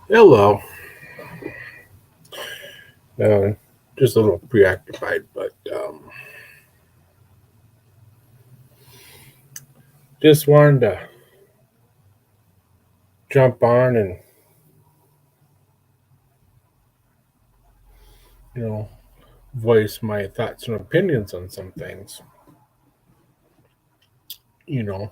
Hello. Uh, just a little preoccupied, but just wanted to jump on and you know voice my thoughts and opinions on some things. You know,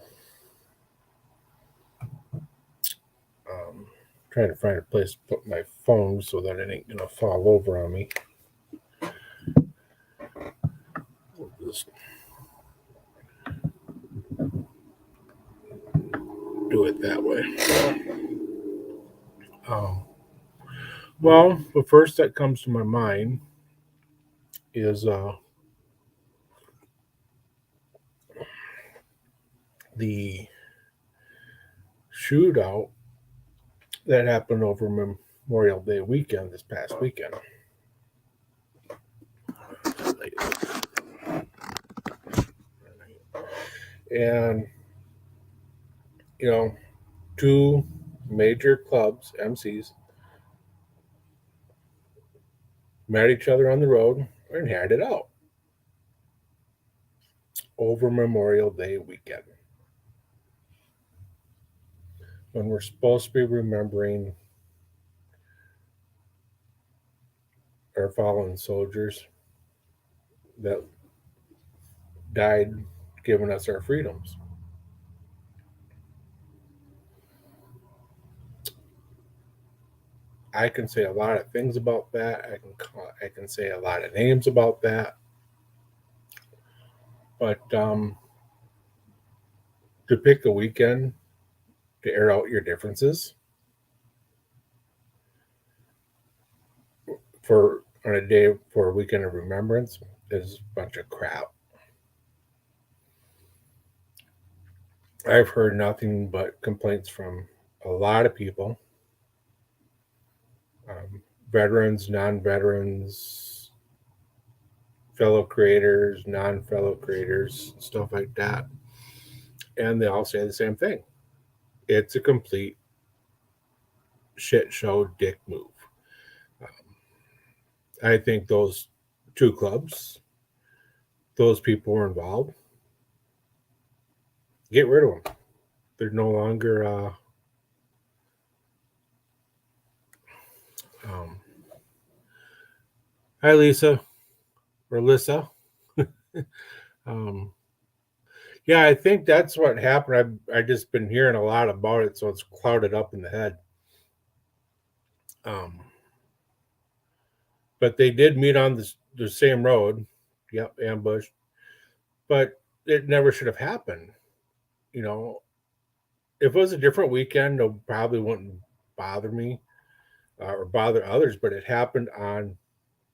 um, trying to find a place to put my phone so that it ain't gonna fall over on me. We'll just do it that way. Um, well, the first that comes to my mind is the shootout that happened over Memorial Day weekend this past weekend. And you know, two major clubs, MCs, met each other on the road and had it out over Memorial Day weekend when we're supposed to be remembering our fallen soldiers that died giving us our freedoms. I can say a lot of things about that. I can say a lot of names about that, but to pick a weekend to air out your differences for on a day for a weekend of remembrance is a bunch of crap. I've heard nothing but complaints from a lot of people, um, veterans, non veterans, fellow creators, non fellow creators, stuff like that. And they all say the same thing: it's a complete shit show, dick move. I think those two clubs, those people were involved, get rid of them. They're no longer, um, hi, Lisa or Lissa. um, Yeah, I think that's what happened. I just been hearing a lot about it, so it's clouded up in the head. Um, but they did meet on the same road. Yep, ambush. But it never should have happened. You know, if it was a different weekend, it probably wouldn't bother me or bother others. But it happened on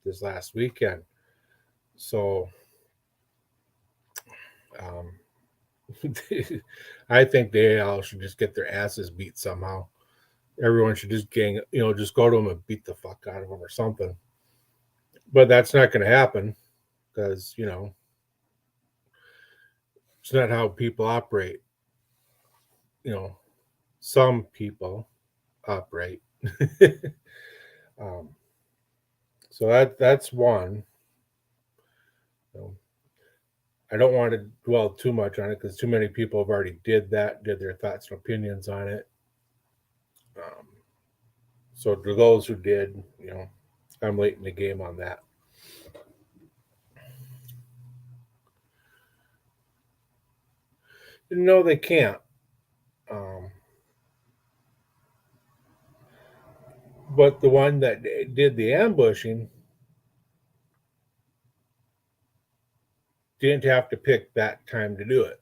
this last weekend, so um, I think they all should just get their asses beat somehow. Everyone should just just go to them and beat the fuck out of them or something. But that's not going to happen because it's not how people operate. You know, some people operate. um, so that's one. You know, I don't want to dwell too much on it because too many people have already did their thoughts and opinions on it. Um, so to those who did, I'm late in the game on that. No, they can't. Um, but the one that did the ambushing didn't have to pick that time to do it.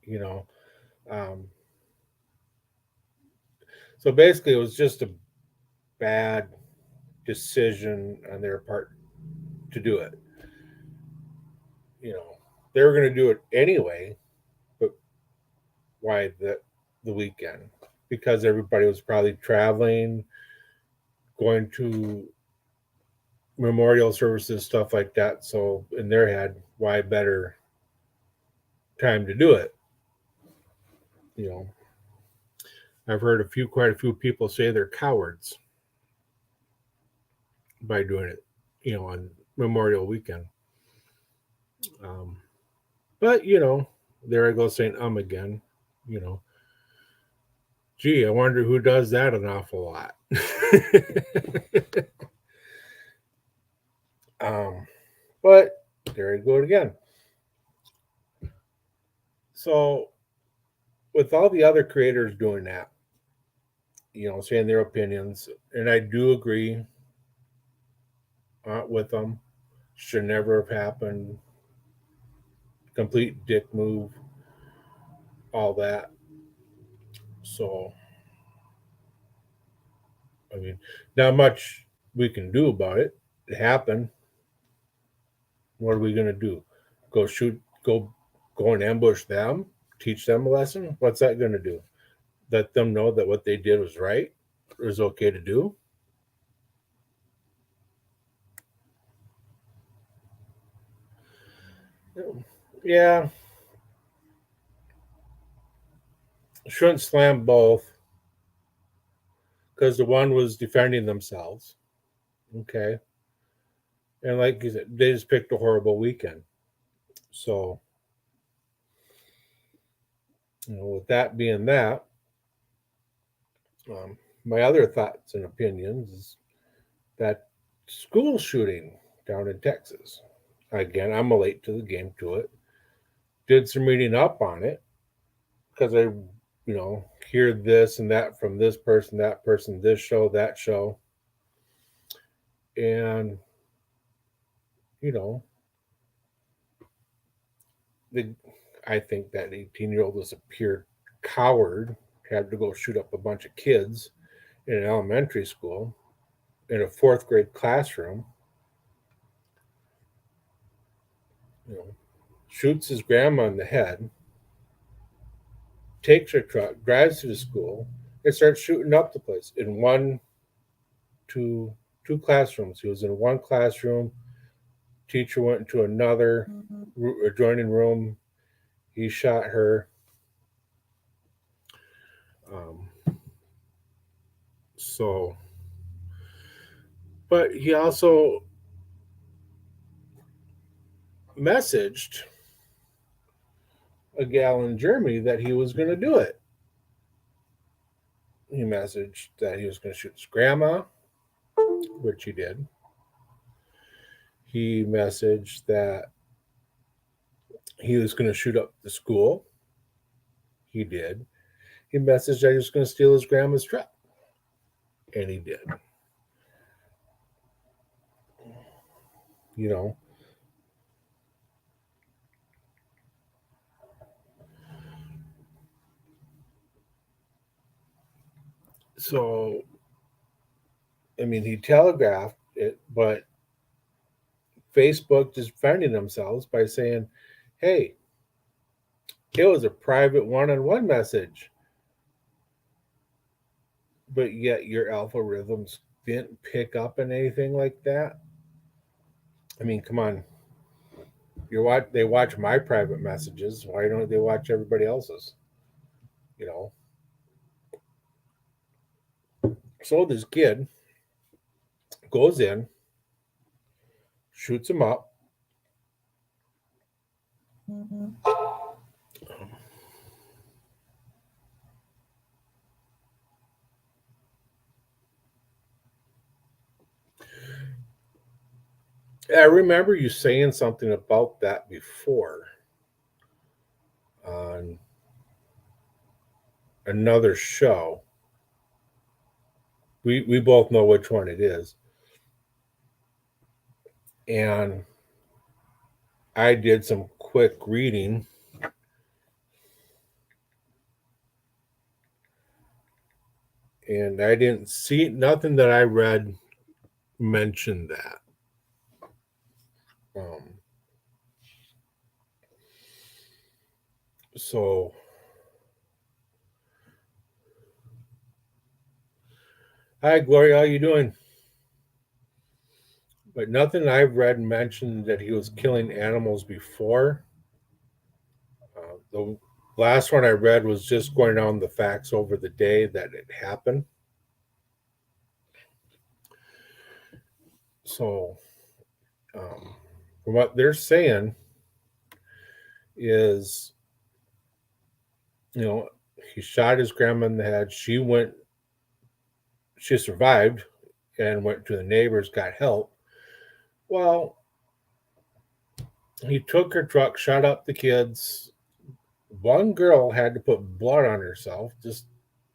You know, um, so basically, it was just a bad decision on their part to do it. You know, they were going to do it anyway, but why the weekend? Because everybody was probably traveling, going to memorial services, stuff like that. So in their head, why better time to do it? You know, I've heard quite a few people say they're cowards by doing it, on Memorial Weekend. Um, but there I go saying again. You know, gee, I wonder who does that an awful lot. But there I go again. So with all the other creators doing that, saying their opinions, and I do agree with them. Should never have happened. Complete dick move, all that. So, I mean, not much we can do about it. It happened. What are we gonna do? Go shoot? Go and ambush them? Teach them a lesson? What's that gonna do? Let them know that what they did was right, or is okay to do? Yeah, shouldn't slam both because the one was defending themselves. Okay, and like you said, they just picked a horrible weekend. So, with that being that, um, my other thoughts and opinions is that school shooting down in Texas. Again, I'm late to the game to it. Did some reading up on it because I, hear this and that from this person, this show, that show. And, you know, the, I think that 18-year-old was a pure coward, had to go shoot up a bunch of kids in an elementary school in a fourth grade classroom, you know, shoots his grandma in the head, takes her truck, drives to the school, and starts shooting up the place in two, two classrooms. He was in one classroom. Teacher went into another adjoining room. He shot her. So, but he also messaged a gal in Germany that he was going to do it. He messaged that he was going to shoot his grandma, which he did. He messaged that he was going to shoot up the school. He did. He messaged that he was going to steal his grandma's truck. And he did. You know, so, I mean, he telegraphed it, but Facebook just defending themselves by saying, hey, it was a private one on one message. But yet your algorithms didn't pick up on anything like that. I mean, come on. They watch my private messages. Why don't they watch everybody else's? You know. So this kid goes in, shoots him up. I remember you saying something about that before on another show. We both know which one it is. And I did some quick reading. And I didn't see nothing that I read mentioned that. Um, so hi Gloria, how you doing? But nothing I've read mentioned that he was killing animals before. The last one I read was just going down the facts over the day that it happened. So, from what they're saying is, you know, he shot his grandma in the head. She survived and went to the neighbors, got help. Well, he took her truck, shot up the kids. One girl had to put blood on herself just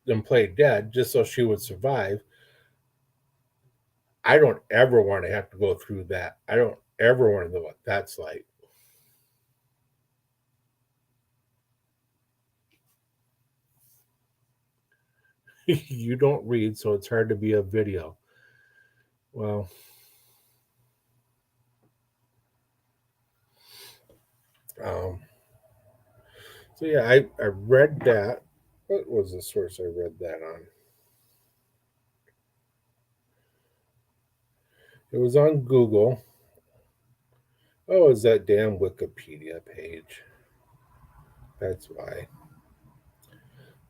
and play dead just so she would survive. I don't ever want to have to go through that. I don't ever want to know what that's like. You don't read, so it's hard to be a video. Well, um, so yeah, I read that. What was the source I read that on? It was on Google. Oh, is that damn Wikipedia page? That's why.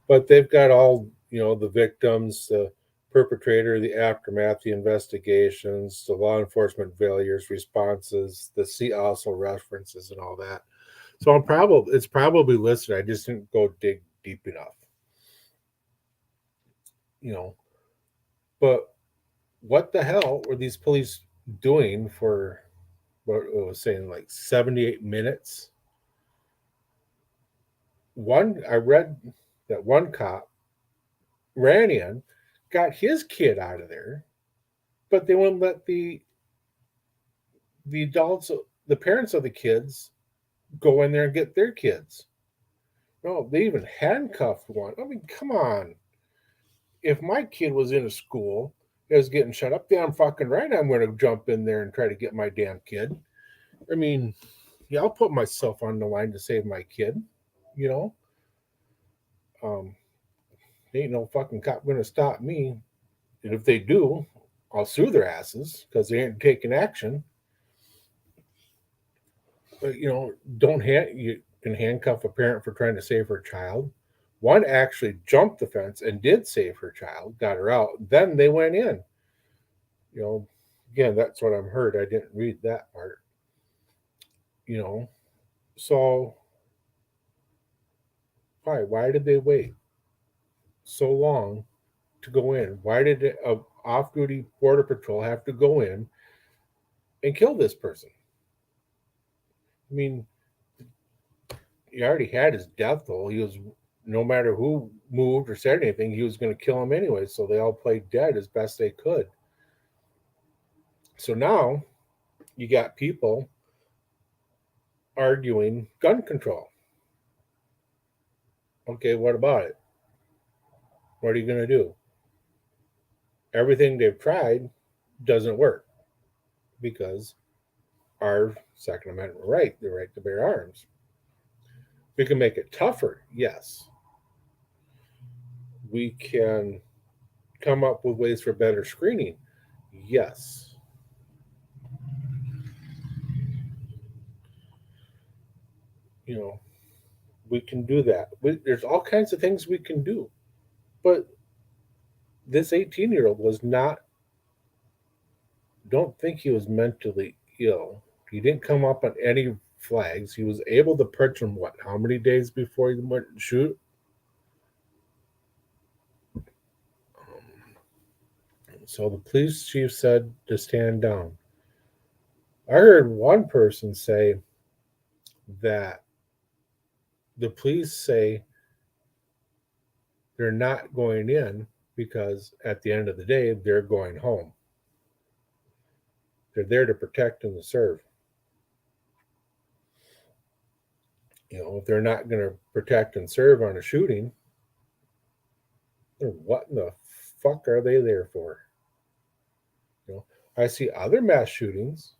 But they've got all, the victims, the perpetrator, the aftermath, the investigations, the law enforcement failures, responses, the see also references, and all that. So it's probably listed. I just didn't go dig deep enough, you know. But what the hell were these police doing for what it was saying, like 78 minutes? I read that one cop ran in, got his kid out of there, but they wouldn't let the adults, the parents of the kids, go in there and get their kids. No, they even handcuffed one. I mean, come on. If my kid was in a school, it was getting shut up, damn fucking right, I'm going to jump in there and try to get my damn kid. I mean, yeah, I'll put myself on the line to save my kid. You know, um, ain't no fucking cop going to stop me. And if they do, I'll sue their asses because they ain't taking action. But you can handcuff a parent for trying to save her child. One actually jumped the fence and did save her child, got her out. Then they went in. You know, again, that's what I've heard. I didn't read that part. You know, so why did they wait so long to go in? Why did a off-duty border patrol have to go in and kill this person? I mean, he already had his death toll. He was, no matter who moved or said anything, he was going to kill him anyway. So they all played dead as best they could. So now you got people arguing gun control. Okay, what about it? What are you going to do? Everything they've tried doesn't work because our Second Amendment right, the right to bear arms. We can make it tougher, yes. We can come up with ways for better screening, yes. You know, we can do that. There's all kinds of things we can do. But this 18-year-old was not, don't think he was mentally ill. He didn't come up on any flags. He was able to perch him, what, how many days before he went and shoot? So the police chief said to stand down. I heard one person say that the police say they're not going in because at the end of the day, they're going home. They're there to protect and to serve. If they're not going to protect and serve on a shooting, then what in the fuck are they there for? I see other mass shootings.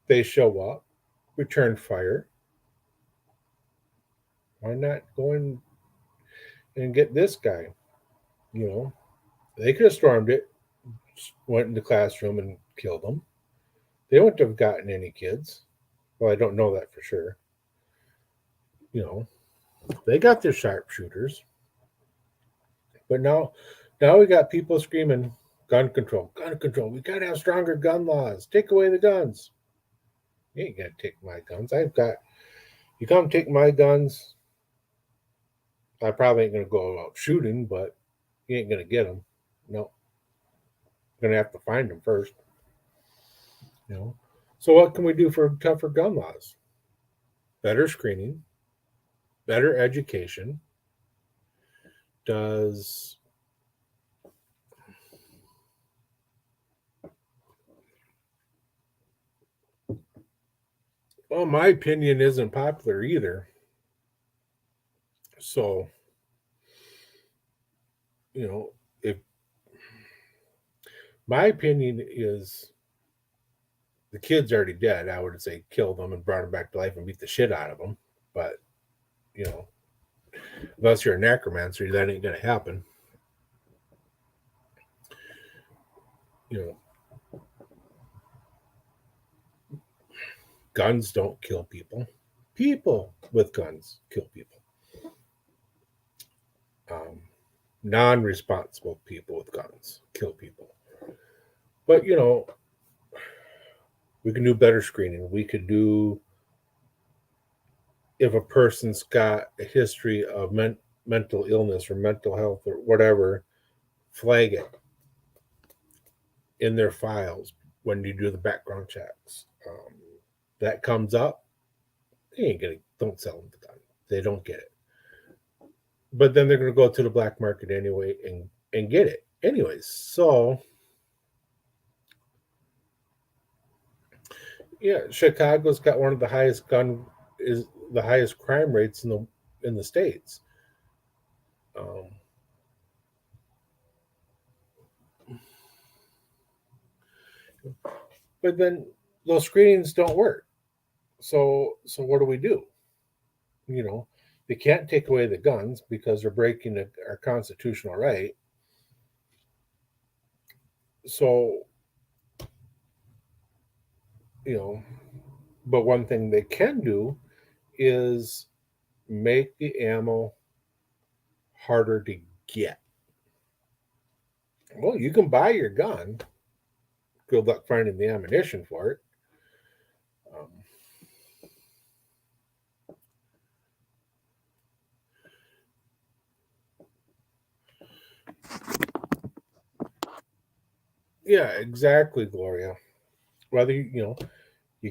They show up, return fire. Why not go in and get this guy? They could have stormed it, went in the classroom and killed them. They wouldn't have gotten any kids. Well, I don't know that for sure. You know, They got their sharpshooters, but now we got people screaming gun control, gun control. We got to have stronger gun laws. Take away the guns. You ain't gonna take my guns. I've got you. Come take my guns. I probably ain't gonna go out shooting, but you ain't gonna get them. No, you're gonna have to find them first. You know. So what can we do for tougher gun laws? Better screening, better education. Does well, my opinion isn't popular either. So you know, if my opinion is the kid's already dead, I would say kill them and brought him back to life and beat the shit out of them. But you know, unless you're a necromancer, that ain't gonna happen. You know, guns don't kill people. People with guns kill people. Um, Non-responsible people with guns kill people. But you know, we can do better screening. We could do if a person's got a history of mental illness or mental health or whatever, flag it in their files when you do the background checks. That comes up, they ain't gonna don't sell them the gun. They don't get it. But then they're gonna go to the black market anyway and get it anyways. So yeah, Chicago's got one of the highest gun is the highest crime rates in the states. Um, but then those screenings don't work. So what do we do? You know, they can't take away the guns because they're breaking our constitutional right. So you know, but one thing they can do is make the ammo harder to get. Well, you can buy your gun. Good luck finding the ammunition for it. Um, yeah, exactly, Gloria. Whether you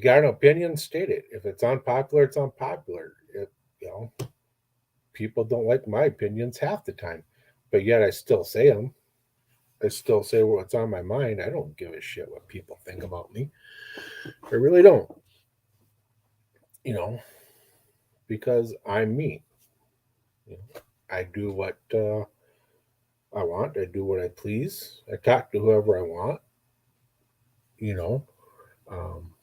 got an opinion, state it. If it's unpopular, it's unpopular. If you know people don't like my opinions half the time, but yet I still say them. I still say what's on my mind. I don't give a shit what people think about me. I really don't. You know, because I'm me. You know, I do what I want. I do what I please. I talk to whoever I want. You know, um,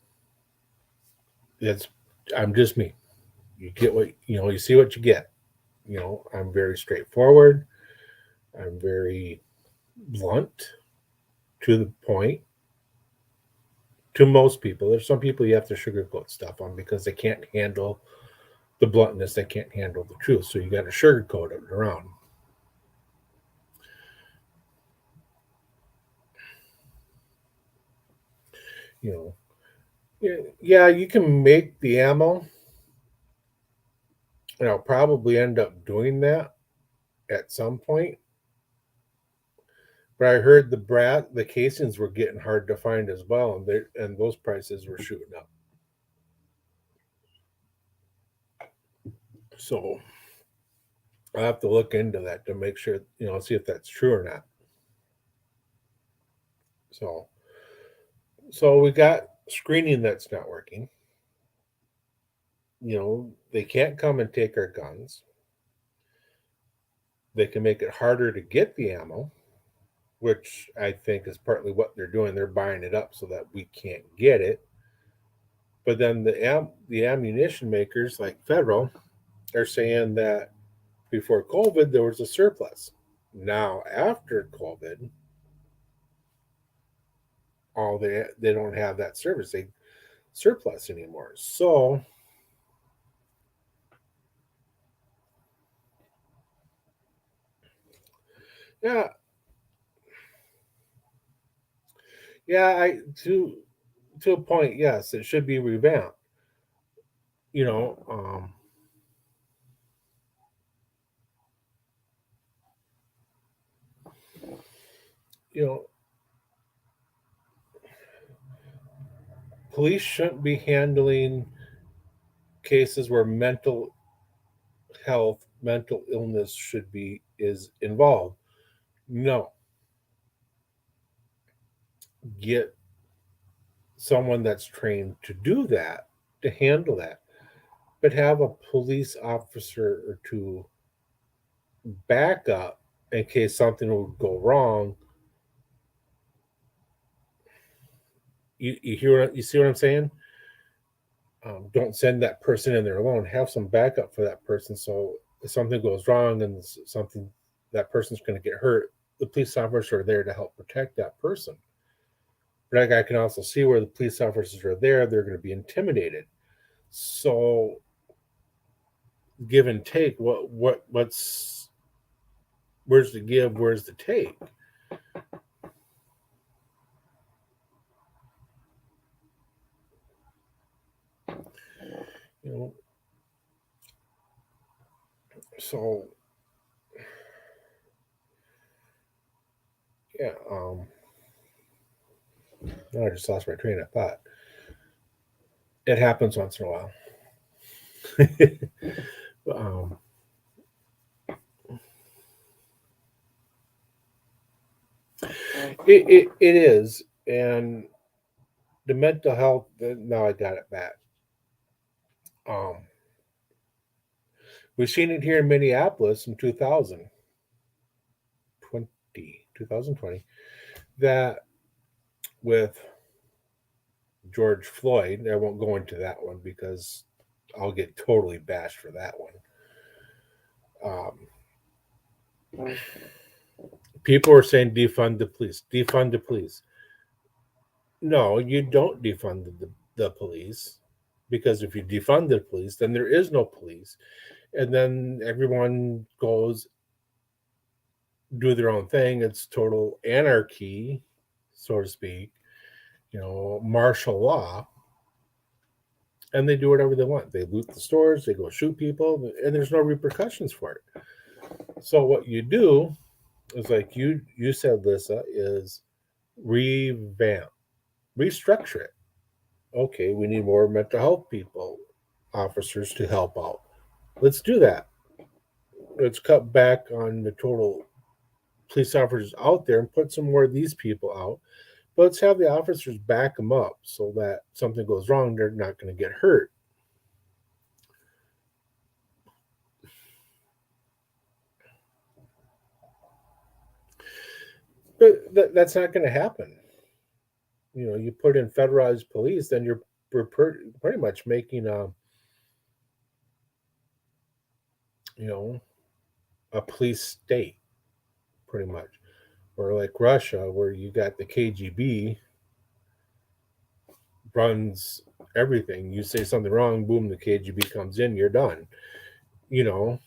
it's I'm just me. You get what you see what you get. I'm very straightforward. I'm very blunt, to the point. To most people, there's some people you have to sugarcoat stuff on because they can't handle the bluntness. They can't handle the truth. So you got to sugarcoat it around. You know, yeah, you can make the ammo, and I'll probably end up doing that at some point. But I heard the casings were getting hard to find as well, and those prices were shooting up. So I have to look into that to make sure, see if that's true or not. So, so we got screening that's not working. They can't come and take our guns. They can make it harder to get the ammo, which I think is partly what they're doing. They're buying it up so that we can't get it. But then the ammunition makers like Federal are saying that before COVID there was a surplus. Now after COVID, all they don't have that service. They surplus anymore. So Yeah, yeah. I to a point, yes, it should be revamped. You know, you know, police shouldn't be handling cases where mental health, mental illness should be is involved. No, get someone that's trained to do that, to handle that, but have a police officer or two back up in case something would go wrong. You hear what you see what I'm saying? Don't send that person in there alone. Have some backup for that person. So if something goes wrong and something that person's going to get hurt, the police officers are there to help protect that person. But I can also see where the police officers are there; they're going to be intimidated. So give and take. What's where's the give? Where's the take? You know. So yeah. I just lost my train of thought. It happens once in a while. um, it is, and the mental health. Now I got it back. Um, we've seen it here in Minneapolis in 2020, that with George Floyd. I won't go into that one because I'll get totally bashed for that one. Um, people are saying defund the police, defund the police. No, you don't defund the police, because if you defund the police, then there is no police, and then everyone goes do their own thing. It's total anarchy, so to speak. Martial law, and they do whatever they want. They loot the stores, they go shoot people, and there's no repercussions for it. So what you do is, like you said, Lissa, is revamp, restructure it. Okay, we need more mental health people, officers to help out. Let's do that. Let's cut back on the total police officers out there and put some more of these people out. But let's have the officers back them up so that something goes wrong, they're not going to get hurt. But that's not going to happen. You put in federalized police, then we're pretty much making you know, a police state, pretty much. Or like Russia, where you got the KGB runs everything. You say something wrong, boom, the KGB comes in, you're done. You know,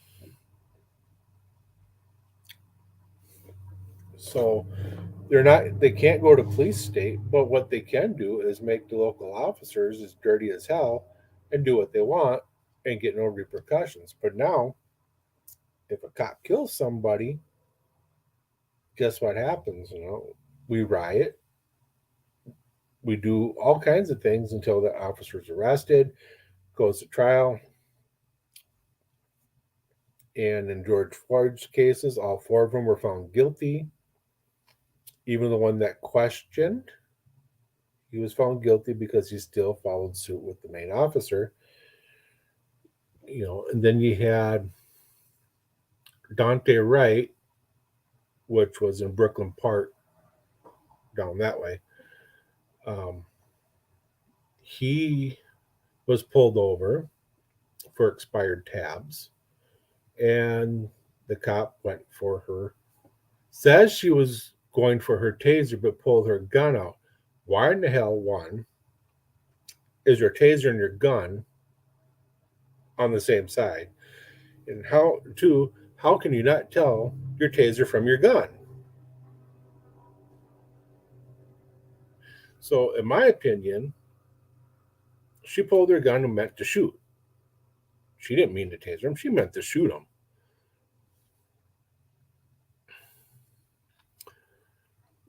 so they can't go to police state, but what they can do is make the local officers as dirty as hell and do what they want and get no repercussions. But now, if a cop kills somebody, guess what happens? We riot, we do all kinds of things until the officer's arrested, goes to trial. And in George Floyd's cases, all four of them were found guilty. Even the one that questioned, he was found guilty because he still followed suit with the main officer. And then you had Dante Wright, which was in Brooklyn Park, down that way. Um, he was pulled over for expired tabs, and the cop went for her. Says she was going for her taser, but pulled her gun out. Why in the hell, one, is your taser and your gun on the same side? And how, two, how can you not tell your taser from your gun? So, in my opinion, she pulled her gun and meant to shoot. She didn't mean to taser him. She meant to shoot him.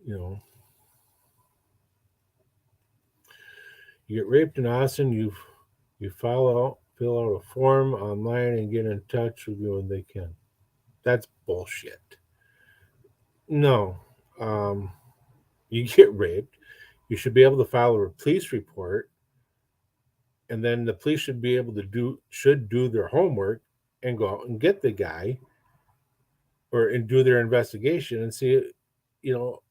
You know, you get raped in Austin, you fill out a form online and get in touch with you when they can. That's bullshit. No, um, you get raped, you should be able to file a police report, and then the police should be able to do their homework and go out and get the guy or and do their investigation and see, you know,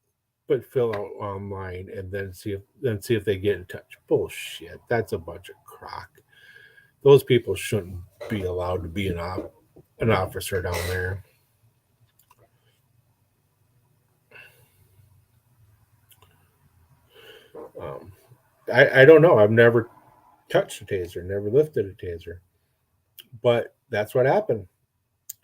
but fill out online and then see if they get in touch. Bullshit. That's a bunch of crock. Those people shouldn't be allowed to be an officer down there. Um, I don't know. I've never touched a taser, never lifted a taser, but that's what happened.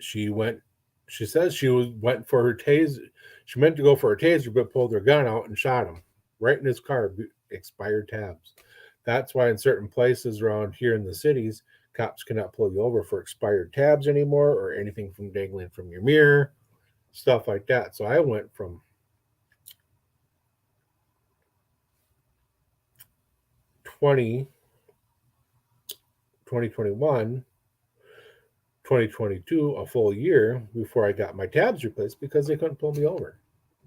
She went. She says went for her taser. She meant to go for her taser, but pulled her gun out and shot him right in his car. Expired tabs. That's why in certain places around here in the cities, cops cannot pull you over for expired tabs anymore or anything from dangling from your mirror, stuff like that. So I went from 20, 2021, 2022, a full year before I got my tabs replaced because they couldn't pull me over.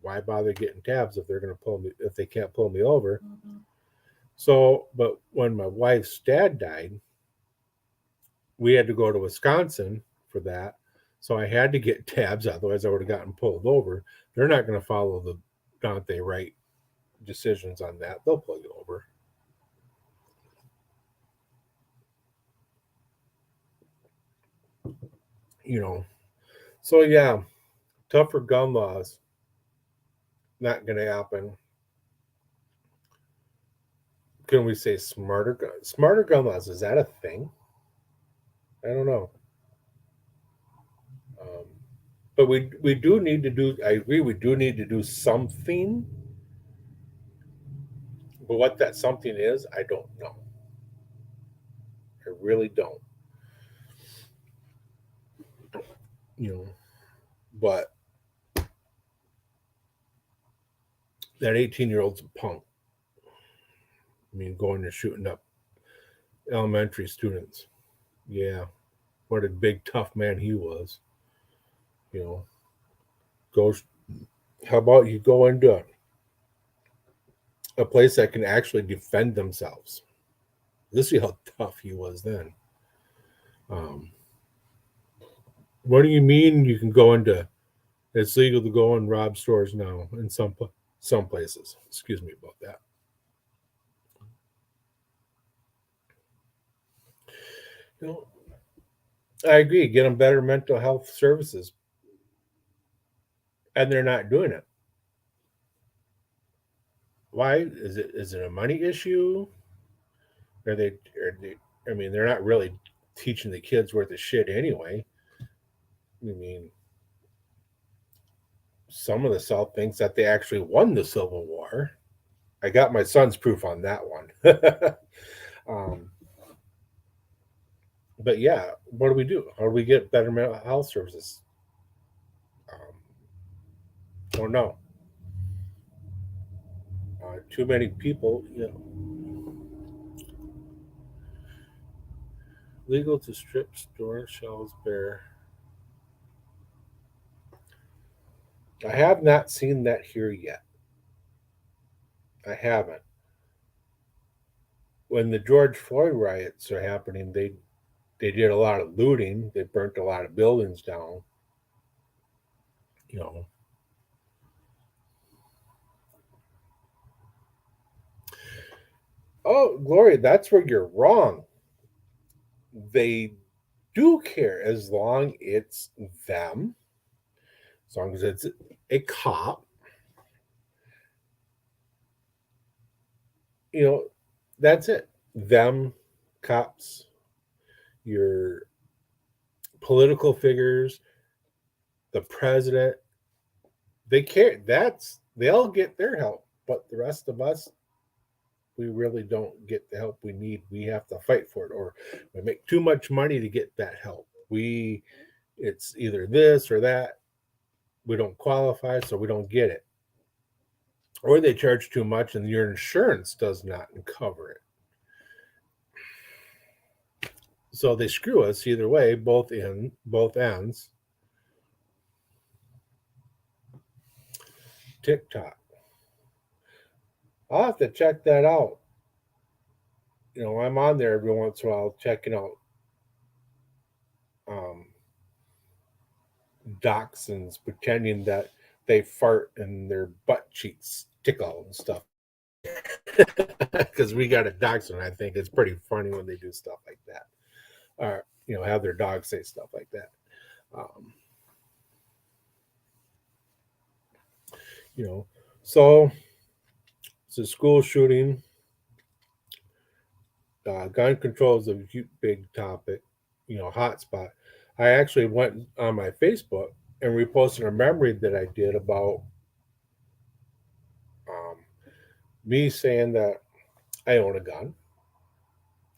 Why bother getting tabs if they're going to pull me if they can't pull me over? So, but when my wife's dad died, we had to go to Wisconsin for that. So I had to get tabs, otherwise I would have gotten pulled over. They're not going to follow the Dante Wright decisions on that. They'll pull you over. You know. So yeah, tougher gun laws. Not going to happen. Can we say smarter gun laws? Is that a thing? I don't know. Um, but we do need to do. I agree. We do need to do something. But what that something is, I don't know. I really don't. You know. But that 18-year-old's a punk. I mean, going and shooting up elementary students. Yeah, what a big tough man he was. You know, goes. How about you go into a place that can actually defend themselves? Let's see how tough he was then. Um, what do you mean you can go into? It's legal to go and rob stores now in some places. Excuse me about that. You know, I agree. Get them better mental health services, and they're not doing it. Why is it a money issue? Are they? I mean, they're not really teaching the kids worth of shit anyway. I mean, some of the South thinks that they actually won the Civil War. I got my son's proof on that one. um, but yeah, what do we do? How do we get better mental health services? Don't know. Too many people, legal to strip store shelves bare. I have not seen that here yet. I haven't. When the George Floyd riots are happening, they did a lot of looting. They burnt a lot of buildings down. You know, oh, Gloria, that's where you're wrong. They do care as long it's them, as long as it's a cop. You know, that's it. Them, cops, your political figures, the president, they care. They'll get their help, but the rest of us, we really don't get the help we need. We have to fight for it, or we make too much money to get that help. It's either this or that. We don't qualify, so we don't get it. Or they charge too much and your insurance does not cover it. So they screw us either way, both ends. TikTok. I'll have to check that out. I'm on there every once in a while checking out um, dachshunds pretending that they fart and their butt cheeks tickle and stuff. Because we got a dachshund, I think it's pretty funny when they do stuff like that, or have their dog say stuff like that. Um, you know, so it's a school shooting. Gun control is a big topic, hotspot. I actually went on my Facebook and reposted a memory that I did about um, me saying that I own a gun.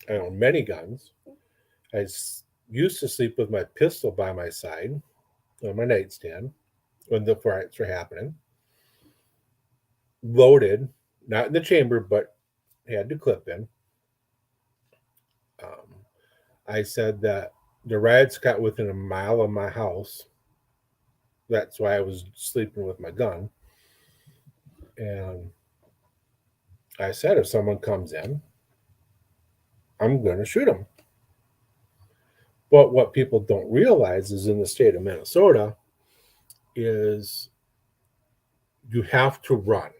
I own many guns. Used to sleep with my pistol by my side on my nightstand when the fights were happening. Loaded, not in the chamber, but had the clip in. Um, I said that the riots got within a mile of my house. That's why I was sleeping with my gun. And I said, if someone comes in, I'm going to shoot them. But what people don't realize is in the state of Minnesota is you have to run.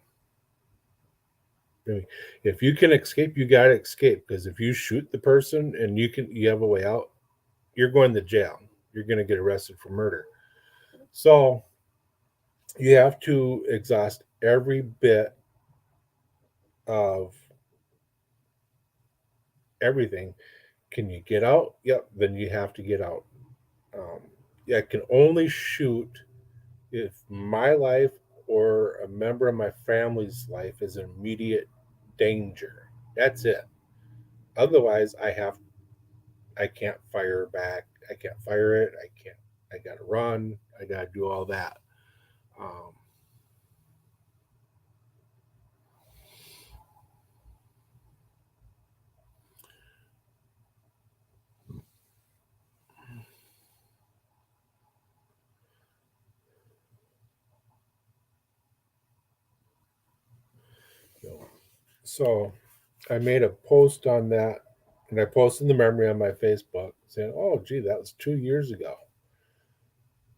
I mean, if you can escape, you got to escape, because if you shoot the person and you have a way out, you're going to jail. You're going to get arrested for murder. So you have to exhaust every bit of everything. Can you get out? Yep. Then you have to get out. Um, I can only shoot if my life or a member of my family's life is in immediate danger. That's it. Otherwise, I can't fire back. I can't fire it. I can't. I gotta run. I gotta do all that. Um, you know, so I made a post on that, and I posted the memory on my Facebook saying, "Oh, gee, that was 2 years ago,"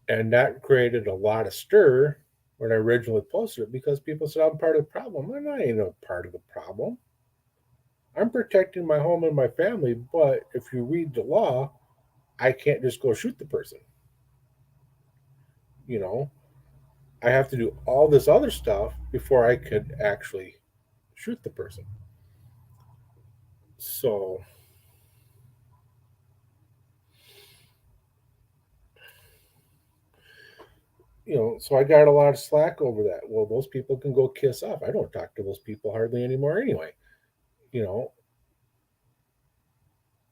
and that created a lot of stir when I originally posted it because people said I'm part of the problem. And I ain't no part of the problem. I'm protecting my home and my family, but if you read the law, I can't just go shoot the person. You know, I have to do all this other stuff before I could actually shoot the person. So, so I got a lot of slack over that. Well, those people can go kiss off. I don't talk to those people hardly anymore anyway. You know,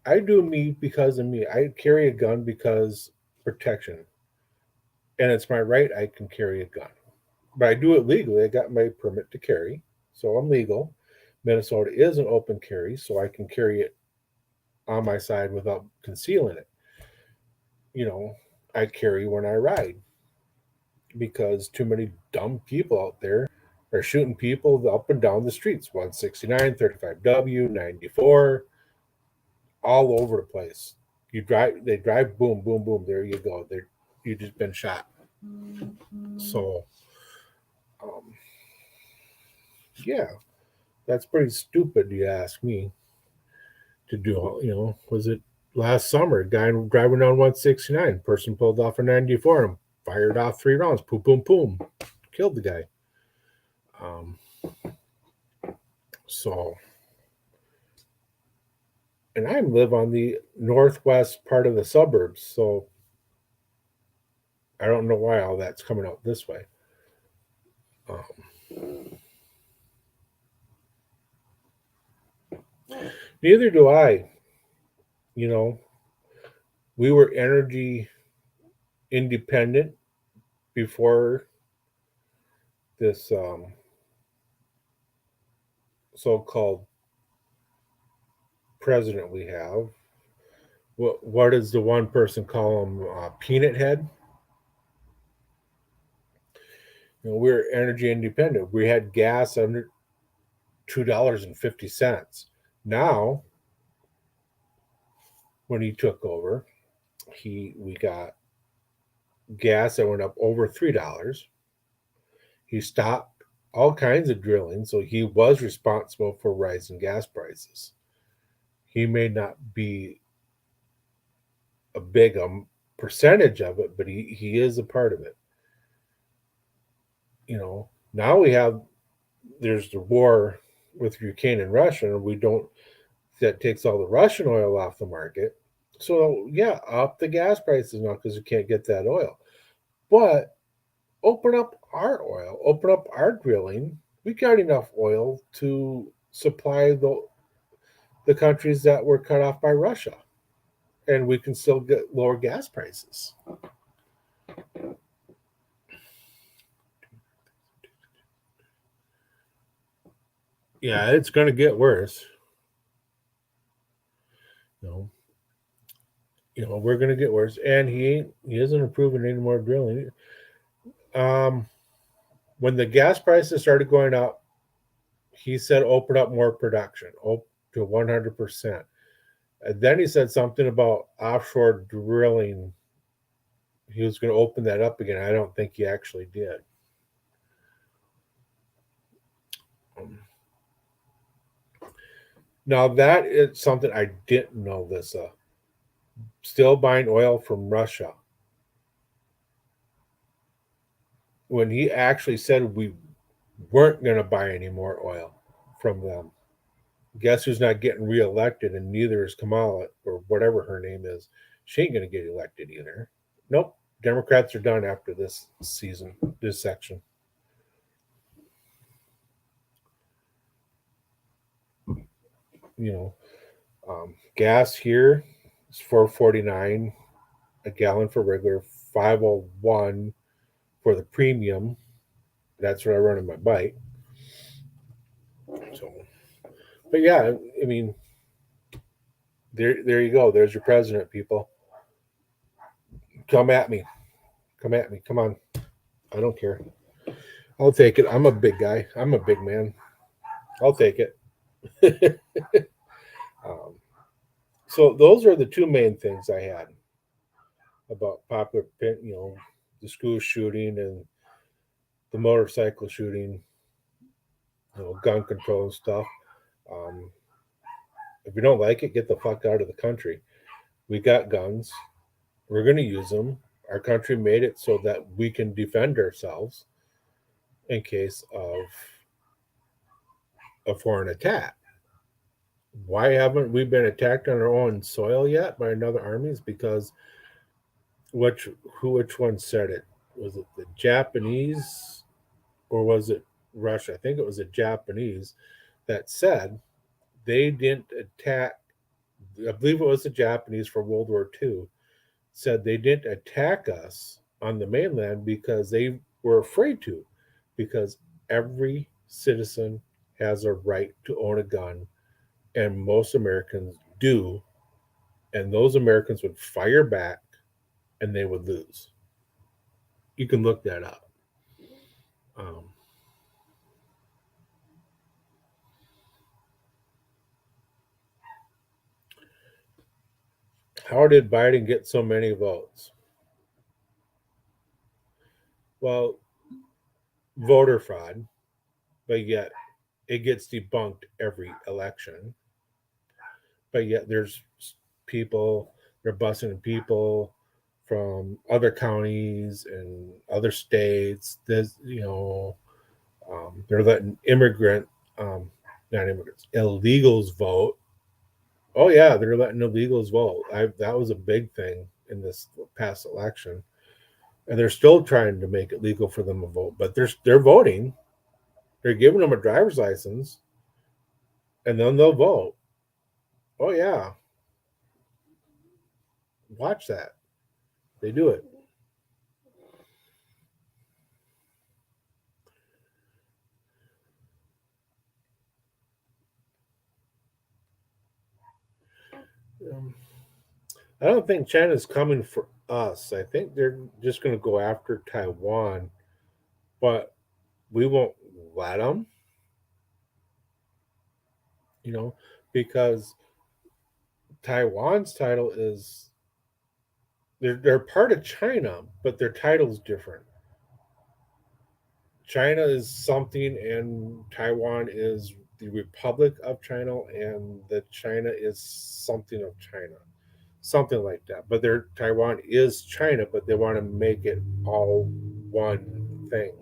I do me because of me. I carry a gun because protection, and it's my right. I can carry a gun, but I do it legally. I got my permit to carry, so I'm legal. Minnesota is an open carry, so I can carry it on my side without concealing it. You know, I carry when I ride because too many dumb people out there are shooting people up and down the streets 169, 35W, 94, all over the place. They drive, boom, boom, boom. There you go. You just been shot. So, um, yeah, that's pretty stupid, you ask me, to do. Was it last summer? Guy driving down 169, person pulled off a 94 and fired off 3 rounds. Boom, boom, boom. Killed the guy. Um, so, and I live on the northwest part of the suburbs, so I don't know why all that's coming out this way. Um, Neither do I. You know, we were energy independent before this so-called president we have. What does the one person call him? Peanut head. We're energy independent. We had gas under $2.50. Now, when he took over, we got gas that went up over $3. He stopped all kinds of drilling, so he was responsible for rising gas prices. He may not be a big percentage of it, but he is a part of it. Now there's the war with Ukraine and Russia, and that takes all the Russian oil off the market. So yeah, up the gas prices now because you can't get that oil. But open up our oil, open up our drilling. We got enough oil to supply the countries that were cut off by Russia, and we can still get lower gas prices. Yeah, it's going to get worse. We're going to get worse, and he isn't approving any more drilling. When the gas prices started going up, he said open up more production, to 100%. And then he said something about offshore drilling. He was going to open that up again. I don't think he actually did. Now that is something I didn't know, Lisa. Still buying oil from Russia. When he actually said we weren't going to buy any more oil from them. Guess who's not getting reelected, and neither is Kamala, or whatever her name is. She ain't going to get elected either. Nope. Democrats are done after this season, this section. Gas here is $4.49 a gallon for regular, $5.01 for the premium. That's what I run on my bike. So, but yeah, I mean, there you go. There's your president, people. Come at me. Come at me. Come on. I don't care. I'll take it. I'm a big guy. I'm a big man. I'll take it. So those are the two main things I had about popular, the school shooting and the motorcycle shooting, gun control and stuff. If you don't like it, get the fuck out of the country. We got guns. We're going to use them. Our country made it so that we can defend ourselves in case of a foreign attack. Why haven't we been attacked on our own soil yet by another armies? Because which one said it? Was it the Japanese or was it Russia? I think it was the Japanese that said they didn't attack. I believe it was the Japanese for World War II. Said they didn't attack us on the mainland because they were afraid to, because every citizen has a right to own a gun, and most Americans do, and those Americans would fire back and they would lose. You can look that up. How did Biden get so many votes? Well, voter fraud, but yet it gets debunked every election. But yet there's people, they're busing people from other counties and other states. They're letting not immigrants, illegals vote. Oh yeah, they're letting illegals vote. That was a big thing in this past election, and they're still trying to make it legal for them to vote. But they're voting. They're giving them a driver's license, and then they'll vote. Oh yeah, watch that. They do it. Um, I don't think China's coming for us. I think they're just going to go after Taiwan, but we won't let them. You know, because Taiwan's title is they're part of China, but their title's different. China is something, and Taiwan is the Republic of China, and the China is something of China, something like that. But their Taiwan is China, but they want to make it all one thing.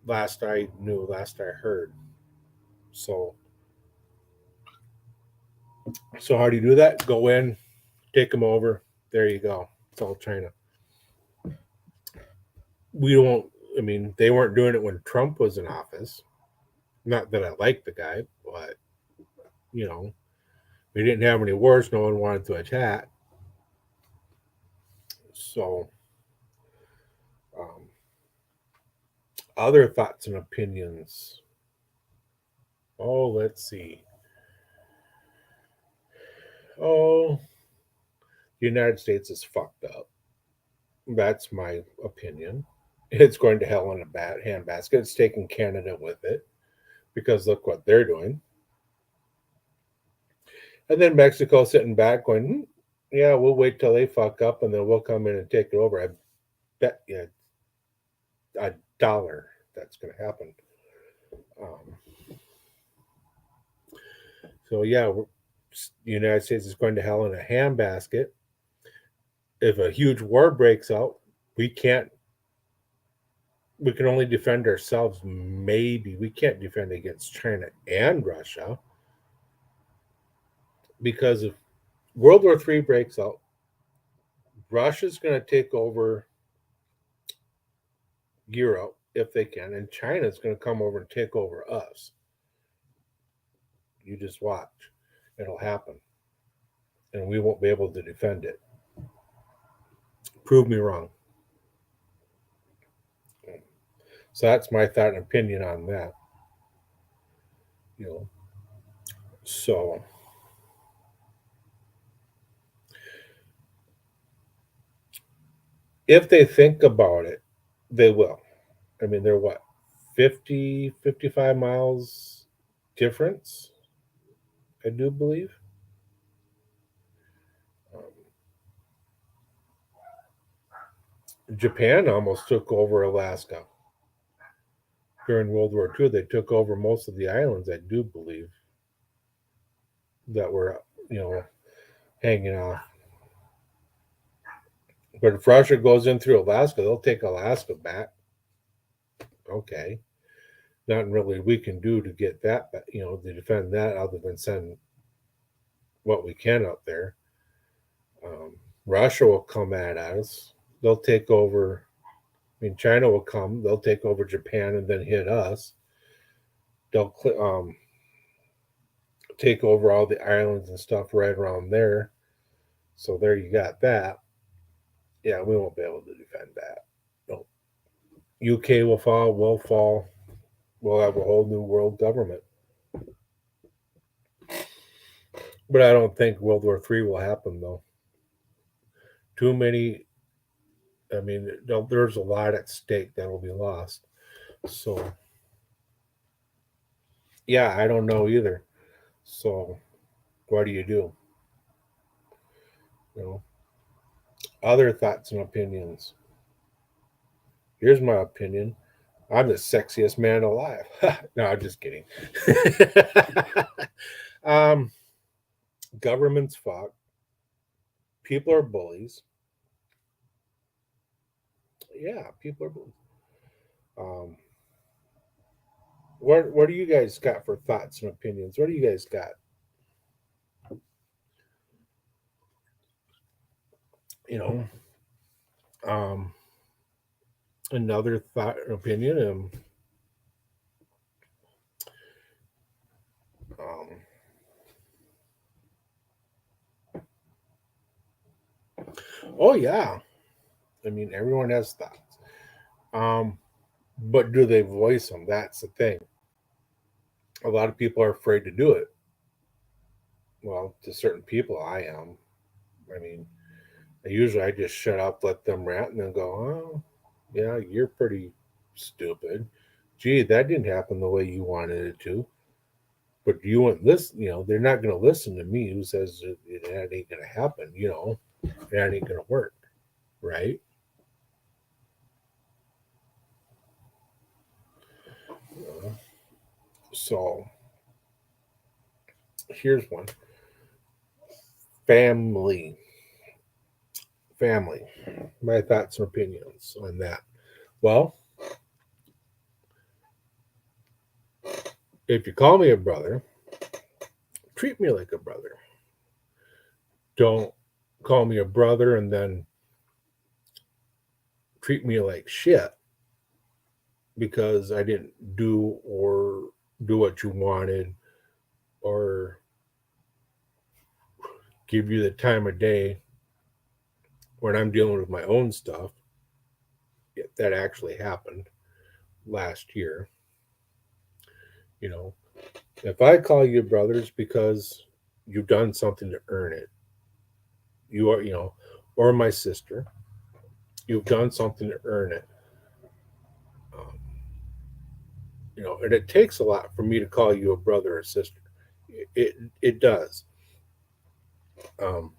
Last I knew, last I heard. So, so how do you do that? Go in, take them over. There you go. It's all China. We don't. I mean, they weren't doing it when Trump was in office. Not that I like the guy, but you know, we didn't have any wars. No one wanted to attack. So, um, other thoughts and opinions. Oh, let's see. Oh, the United States is fucked up. That's my opinion. It's going to hell in a handbasket. It's taking Canada with it because look what they're doing. And then Mexico sitting back going, yeah, we'll wait till they fuck up and then we'll come in and take it over. I bet you a dollar that's going to happen. Um, so yeah, the United States is going to hell in a handbasket. If a huge war breaks out, we can't. We can only defend ourselves. Maybe we can't defend against China and Russia because if World War III breaks out, Russia's going to take over Europe if they can, and China's going to come over and take over us. You just watch; it'll happen, and we won't be able to defend it. Prove me wrong. So that's my thought and opinion on that. You know, so if they think about it, they will. I mean, they're what 50, 55 miles difference, I do believe. Um, Japan almost took over Alaska during World War II. They took over most of the islands, I do believe, that were, you know, hanging off. But if Russia goes in through Alaska, they'll take Alaska back. Okay. Nothing really we can do to get that, to defend that other than send what we can up there. Russia will come at us. They'll take over. I mean, China will come. They'll take over Japan and then hit us. They'll take over all the islands and stuff right around there. So there you got that. Yeah, we won't be able to defend that. No. UK will fall. We'll fall. We'll have a whole new world government. But I don't think World War III will happen though. Too many. I mean, there's a lot at stake that will be lost. So yeah, I don't know either. So what do you do? You know, other thoughts and opinions. Here's my opinion. I'm the sexiest man alive. No, I'm just kidding. um, Government's fucked. People are bullies. Yeah, people are bullies. Um, what do you guys got for thoughts and opinions? What do you guys got? You know, um, another thought or opinion. Um, Oh yeah, I mean everyone has thoughts, um, but do they voice them? That's the thing. A lot of people are afraid to do it. Well, to certain people, I am. I mean, I just shut up, let them rant, and then go, "Oh, yeah, you're pretty stupid. Gee, that didn't happen the way you wanted it to." But you wouldn't listen. They're not going to listen to me who says that ain't going to happen. That ain't going to work, right? Uh, So here's one: family. Family. My thoughts and opinions on that. Well, if you call me a brother, treat me like a brother. Don't call me a brother and then treat me like shit because I didn't do what you wanted or give you the time of day when I'm dealing with my own stuff. That actually happened last year. You know, if I call you brothers because you've done something to earn it, or my sister, you've done something to earn it. Um, and it takes a lot for me to call you a brother or sister. It does. Um,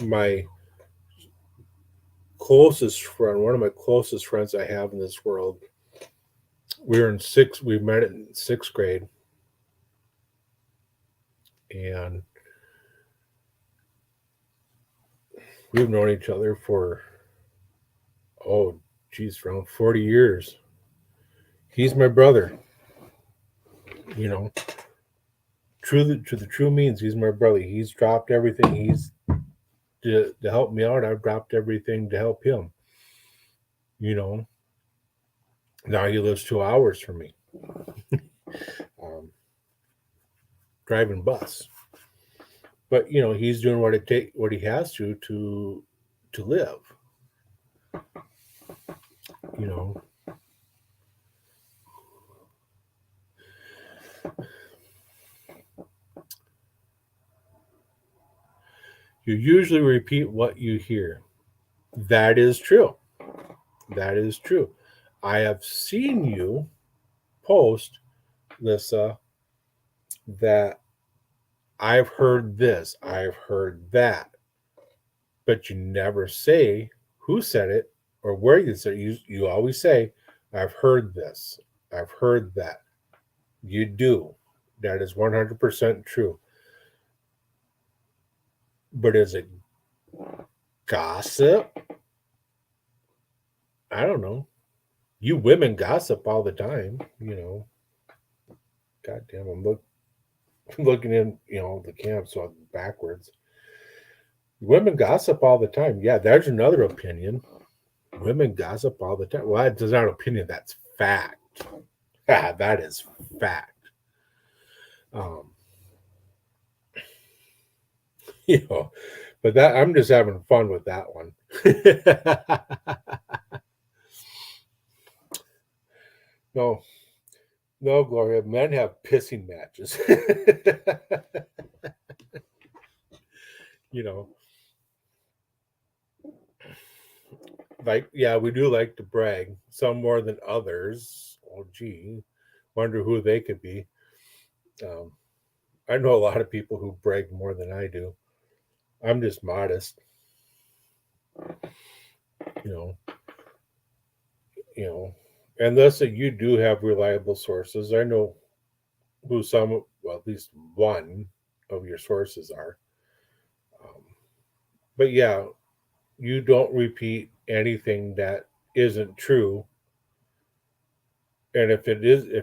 my one of my closest friends I have in this world, we met in sixth grade, and we've known each other for, oh, geez, around 40 years. He's my brother, you know, to the true means, he's my brother. He's dropped everything. To help me out. I've dropped everything to help him, you know. Now he lives 2 hours from me, um, driving bus. But he's doing what he has to live. You know, you usually repeat what you hear. That is true. That is true. I have seen you post, Lissa, that I've heard this, I've heard that, but you never say who said it or where you said it. You always say, I've heard this, I've heard that. You do. That is 100% true. But is it gossip? I don't know. You women gossip all the time, God damn, looking in, the camp, so backwards. Women gossip all the time. Yeah, there's another opinion. Women gossip all the time. Well, that's not an opinion. That's fact. That is fact. Um, you know, but that I'm just having fun with that one. No, no, Gloria. Men have pissing matches. you know, like yeah, we do like to brag. Some more than others. Oh, gee, wonder who they could be. Um, I know a lot of people who brag more than I do. I'm just modest, you know, you know. Unless you do have reliable sources. I know who well, at least one of your sources are. Um, but yeah, you don't repeat anything that isn't true. And if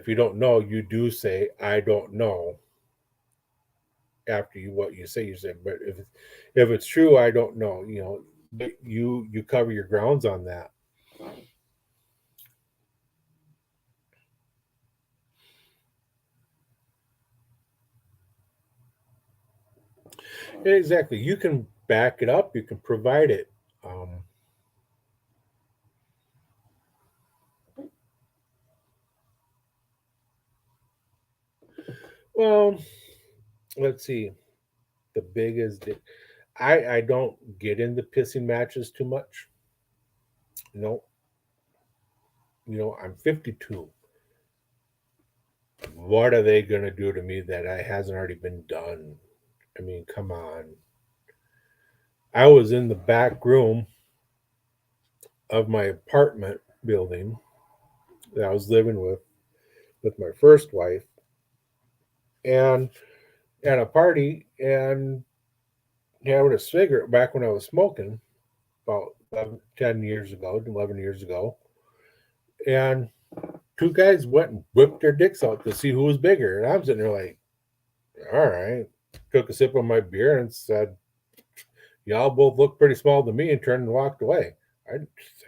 you don't know, you do say, I don't know after what you say, you say, but if it's true, I don't know, but you cover your grounds on that. Exactly. You can back it up, you can provide it. Um, well, let's see. The biggest, I don't get into pissing matches too much. No, I'm 52. What are they gonna do to me that I hasn't already been done? I mean, come on. I was in the back room of my apartment building that I was living with my first wife, and at a party, and having a cigarette back when I was smoking about 10 years ago, 11 years ago, and two guys went and whipped their dicks out to see who was bigger, and I'm sitting there like, all right. Took a sip of my beer and said, "Y'all both look pretty small to me," and turned and walked away. I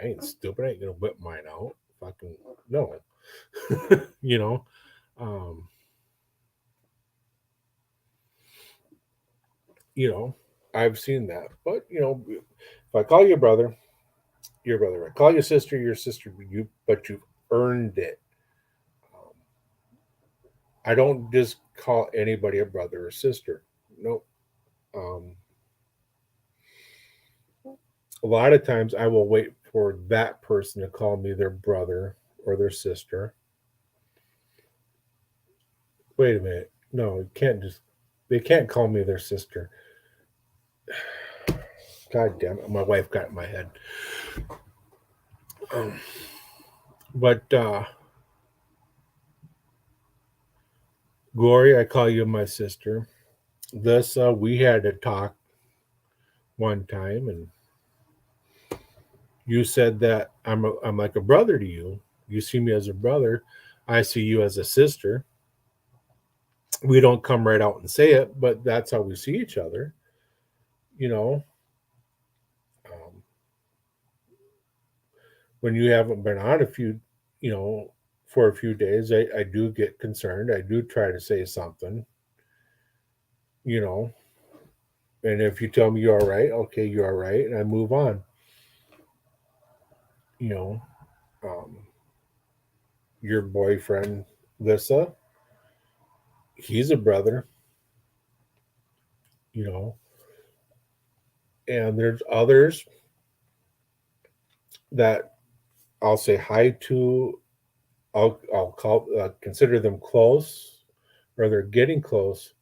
ain't stupid. I ain't gonna whip mine out. Fucking no. you know, um, you know, I've seen that. But if I call you brother, your brother. I call you sister, your sister. But you've earned it. Um, I don't just call anybody a brother or sister. Nope. Um, a lot of times I will wait for that person to call me their brother or their sister. Wait a minute. No, you can't just. They can't call me their sister. God damn it! My wife got in my head. Um, but Glory, I call you my sister. This we had a talk one time, and you said that I'm like a brother to you. You see me as a brother. I see you as a sister. We don't come right out and say it, but that's how we see each other. You know, um, when you haven't been on you know, for a few days, I do get concerned. I do try to say something, you know, and if you tell me you're all right, okay, you're all right, and I move on. You know, um, your boyfriend, Lissa, he's a brother, you know, and there's others that I'll say hi to. I'll call consider them close, or they're getting close,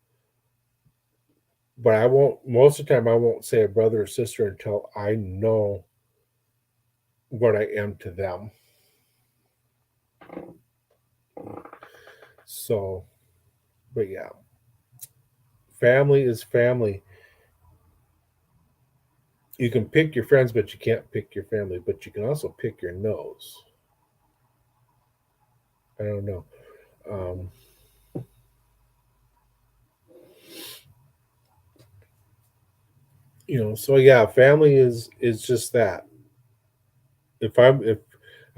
but I won't. Most of the time, I won't say a brother or sister until I know what I am to them. So, but yeah, family is family. You can pick your friends, but you can't pick your family. But you can also pick your nose. I don't know. Um, so yeah, family is just that. If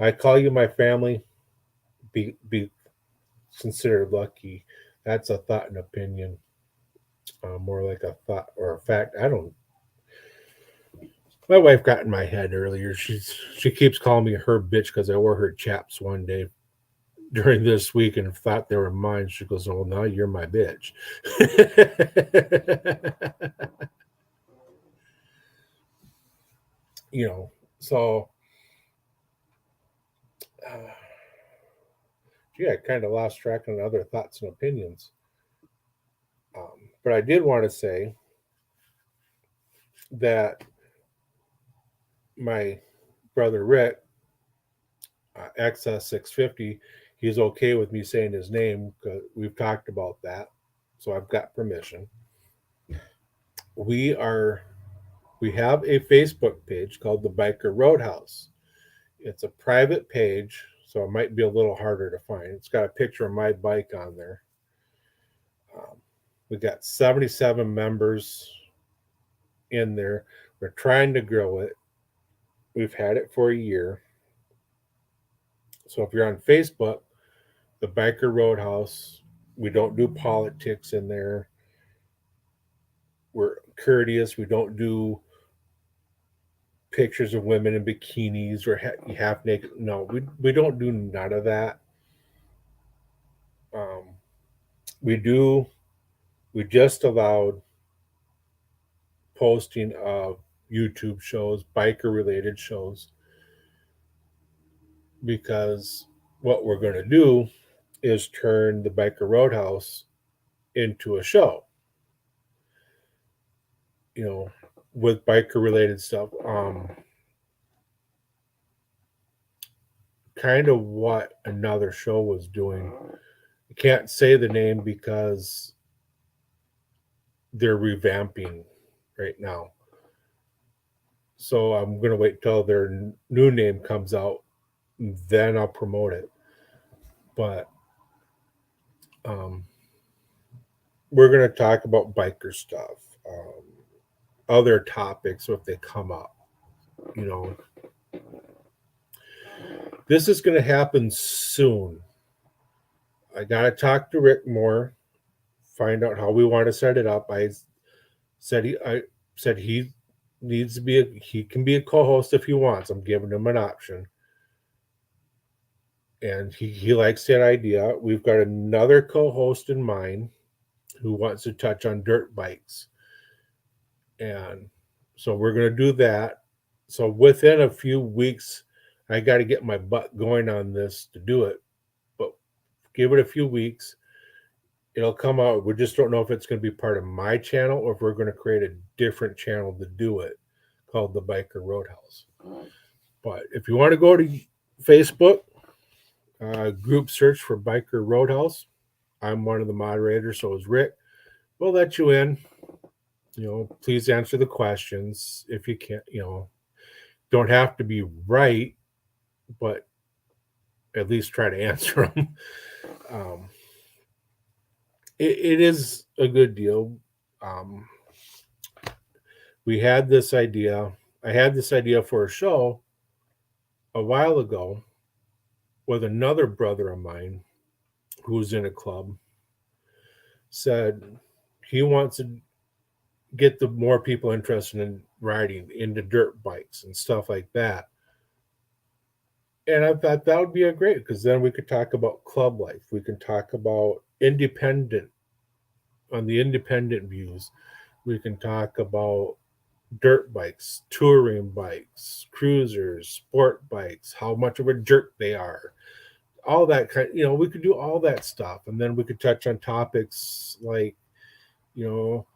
I call you my family, be considered lucky. That's a thought and opinion, more like a thought or a fact. I don't. My wife got in my head earlier. She keeps calling me her bitch because I wore her chaps one day during this week and thought they were mine. She goes, "Well, now you're my bitch." you know, so uh, yeah, I kind of lost track on other thoughts and opinions. But I did want to say that my brother Rick, XS650, he's okay with me saying his name because we've talked about that. So I've got permission. We are we have a Facebook page called the Biker Roadhouse. It's a private page, so it might be a little harder to find. It's got a picture of my bike on there. Um, we got 77 members in there. We're trying to grow it. We've had it for a year. So if you're on Facebook, the Biker Roadhouse, we don't do politics in there. We're courteous. We don't do pictures of women in bikinis or half naked. No, we don't do none of that. Um, we do. We just allowed posting of YouTube shows, biker related shows, because what we're going to do is turn the Biker Roadhouse into a show, you know, with biker related stuff. Kind of what another show was doing. I can't say the name because they're revamping right now. So I'm going to wait till their new name comes out, then I'll promote it. But um, we're going to talk about biker stuff, other topics if they come up. You know, this is going to happen soon. I got to talk to Rick more, find out how we want to set it up. I said he needs to be he can be a co-host if he wants. I'm giving him an option. And he likes that idea. We've got another co-host in mind who wants to touch on dirt bikes. And so we're going to do that. So within a few weeks, I got to get my butt going on this to do it. But give it a few weeks. It'll come out. We just don't know if it's going to be part of my channel or if we're going to create a different channel to do it called the Biker Roadhouse. But if you want to go to Facebook, group search for Biker Roadhouse. I'm one of the moderators, so is Rick. We'll let you in. You know, please answer the questions if you can't. You know, don't have to be right, but at least try to answer them. It is a good deal. Um, we had this idea. I had this idea for a show a while ago with another brother of mine who's in a club. Said he wants to get the more people interested in riding into dirt bikes and stuff like that. And I thought that would be a great, because then we could talk about club life. We can talk about independent, on the independent views. We can talk about dirt bikes, touring bikes, cruisers, sport bikes, how much of a jerk they are, all that kind. You know, we could do all that stuff, and then we could touch on topics like, you know,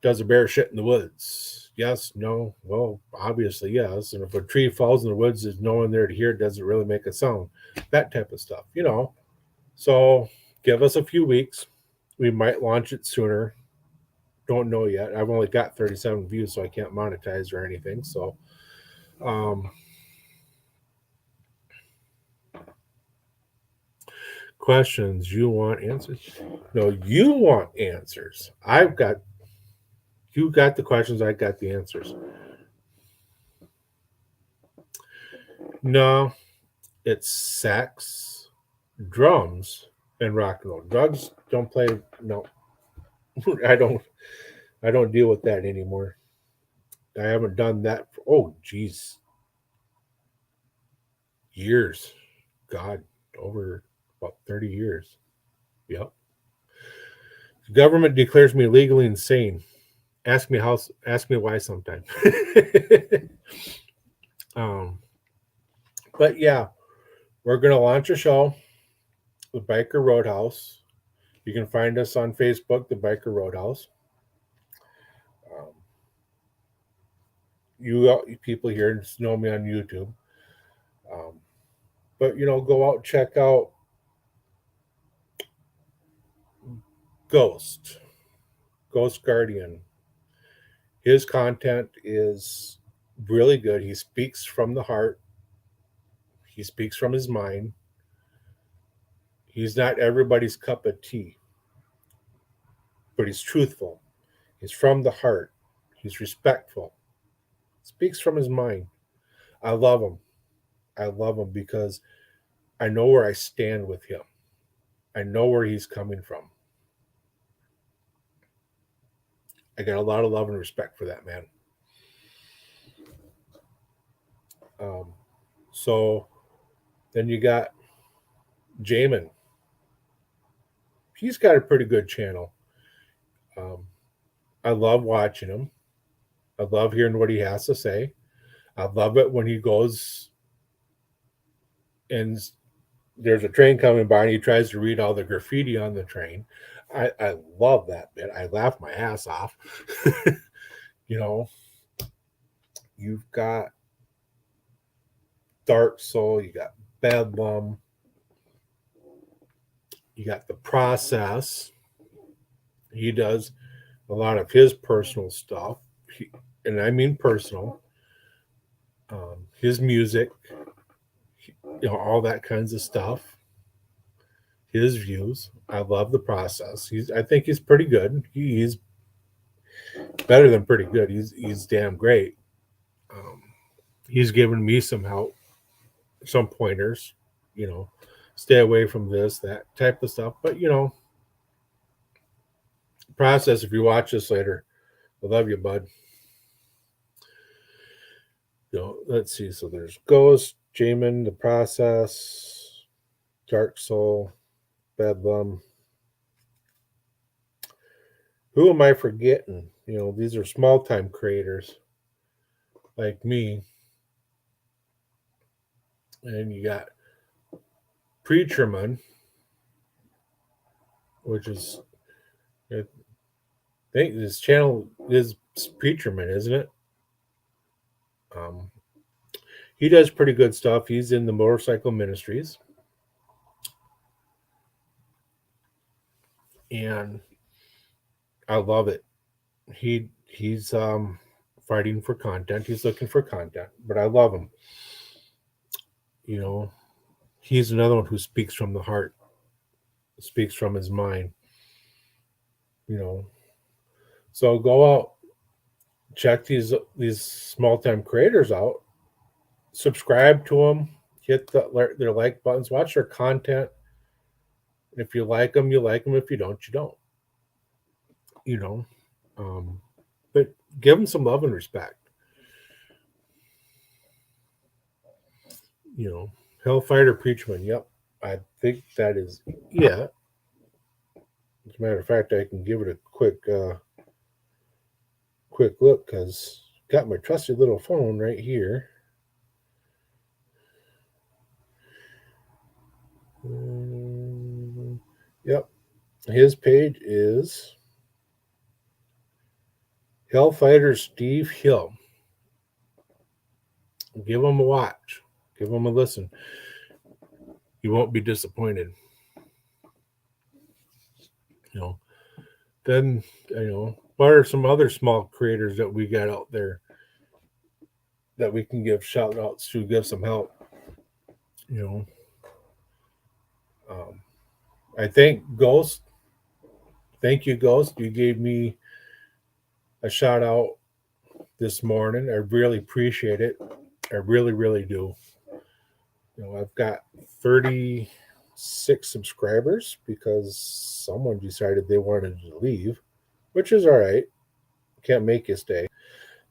does a bear shit in the woods? Yes, no. Well, obviously yes. And if a tree falls in the woods, there's no one there to hear it. Does it really make a sound? That type of stuff, you know. So give us a few weeks. We might launch it sooner. Don't know yet. I've only got 37 views, so I can't monetize or anything. So, questions you want answers? No, you want answers. You got the questions. I got the answers. No, it's sax, drums, and rock and roll. Drugs don't play. No, I don't. I don't deal with that anymore. I haven't done that. Oh, geez, years. God, over about 30 years. Yep. The government declares me legally insane. Ask me how. Ask me why sometime. um, but yeah, we're gonna launch a show, the Biker Roadhouse. You can find us on Facebook, the Biker Roadhouse. Um, you people here just know me on YouTube. Um, but you know, go out, check out Ghost, Ghost Guardian. His content is really good. He speaks from the heart. He speaks from his mind. He's not everybody's cup of tea, but he's truthful. He's from the heart. He's respectful. Speaks from his mind. I love him. I love him because I know where I stand with him. I know where he's coming from. I got a lot of love and respect for that man. So then you got Jamin. He's got a pretty good channel. Um, I love watching him. I love hearing what he has to say. I love it when he goes and there's a train coming by and he tries to read all the graffiti on the train. I love that bit. I laugh my ass off. You know, you've got Dark Soul, you got Bedlam, you got The Process. He does a lot of his personal stuff, and I mean personal. His music, all that kinds of stuff. His views. I love The Process. I think he's pretty good. He's better than pretty good. He's damn great. Um, he's given me some help, some pointers. You know, stay away from this, that type of stuff. But Process. If you watch this later, I love you, bud. Let's see. So there's Ghost, Jamin, The Process, Dark Soul, Bedlam. Who am I forgetting? These are small time creators like me. And you got Preacherman, which is, I think this channel is Preacherman, isn't it? He does pretty good stuff. He's in the Motorcycle Ministries. And I love it. He's fighting for content. He's looking for content, but I love him. He's another one who speaks from the heart, speaks from his mind. So go out, check these small time creators out, subscribe to them, hit their like buttons, watch their content. If you like them, you like them. If you don't, you don't. But give them some love and respect. Hellfighter Preachman. Yep, I think that is yeah. As a matter of fact, I can give it a quick look because got my trusty little phone right here. Yep, his page is Hellfighter Steve Hill. Give him a watch. Give him a listen. You won't be disappointed. Then what are some other small creators that we got out there that we can give shout outs to, give some help? I think Ghost. Thank you, Ghost. You gave me a shout out this morning. I really appreciate it. I really, really do. I've got 36 subscribers because someone decided they wanted to leave, which is all right. Can't make you stay.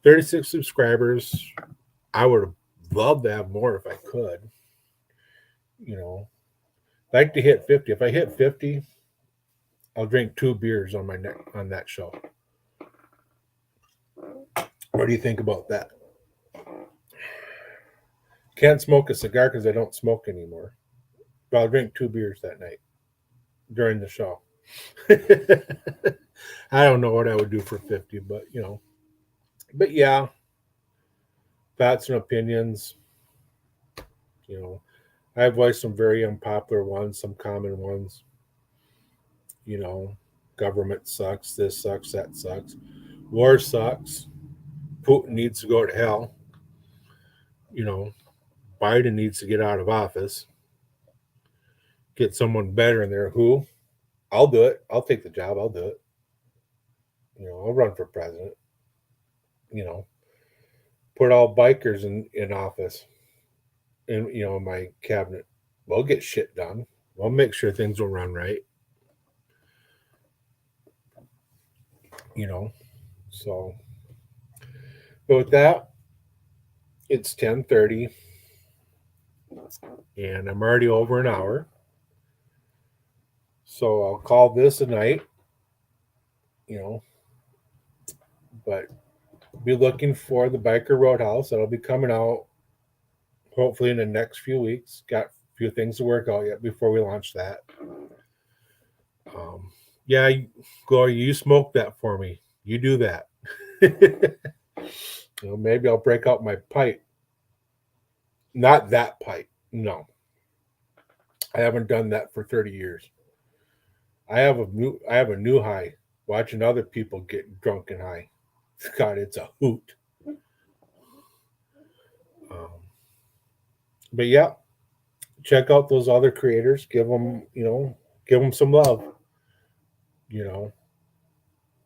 36 subscribers. I would have loved to have more if I could. Like to hit 50. If I hit 50, I'll drink 2 beers on that show. What do you think about that? Can't smoke a cigar because I don't smoke anymore. But I'll drink 2 beers that night during the show. I don't know what I would do for 50, but But yeah, thoughts and opinions. I voiced some very unpopular ones, some common ones. Government sucks, this sucks, that sucks. War sucks. Putin needs to go to hell. Biden needs to get out of office. Get someone better in there. Who? I'll do it. I'll take the job. I'll do it. I'll run for president. Put all bikers in office. In my cabinet. We'll get shit done. We'll make sure things will run right. So, but with that, it's 10:30, and I'm already over an hour. So I'll call this a night, you know, but be looking for the Biker Roadhouse. That'll be coming out hopefully in the next few weeks. Got a few things to work out yet before we launch that. Yeah, Gloria, you smoke that for me. You do that. Maybe I'll break out my pipe. Not that pipe. No, I haven't done that for 30 years. I have a new high. Watching other people get drunk and high. God, it's a hoot. Um, but yeah, check out those other creators. Give them some love. You know,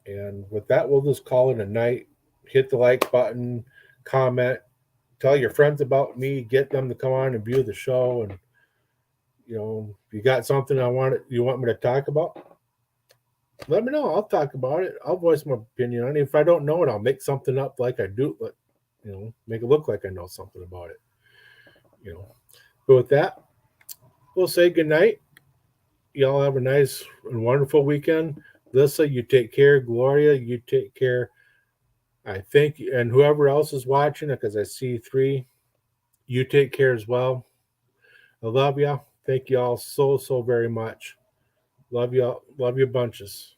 and with that, we'll just call it a night. Hit the like button, comment, tell your friends about me, get them to come on and view the show. And if you got something you want me to talk about, let me know. I'll talk about it. I'll voice my opinion on it. If I don't know it, I'll make something up like I do, but make it look like I know something about it. You know. But with that, we'll say good night. Y'all have a nice and wonderful weekend. Lisa, you take care. Gloria, you take care. I think, and whoever else is watching, because I see three, you take care as well. I love y'all. Thank y'all so very much. Love y'all. Love you bunches.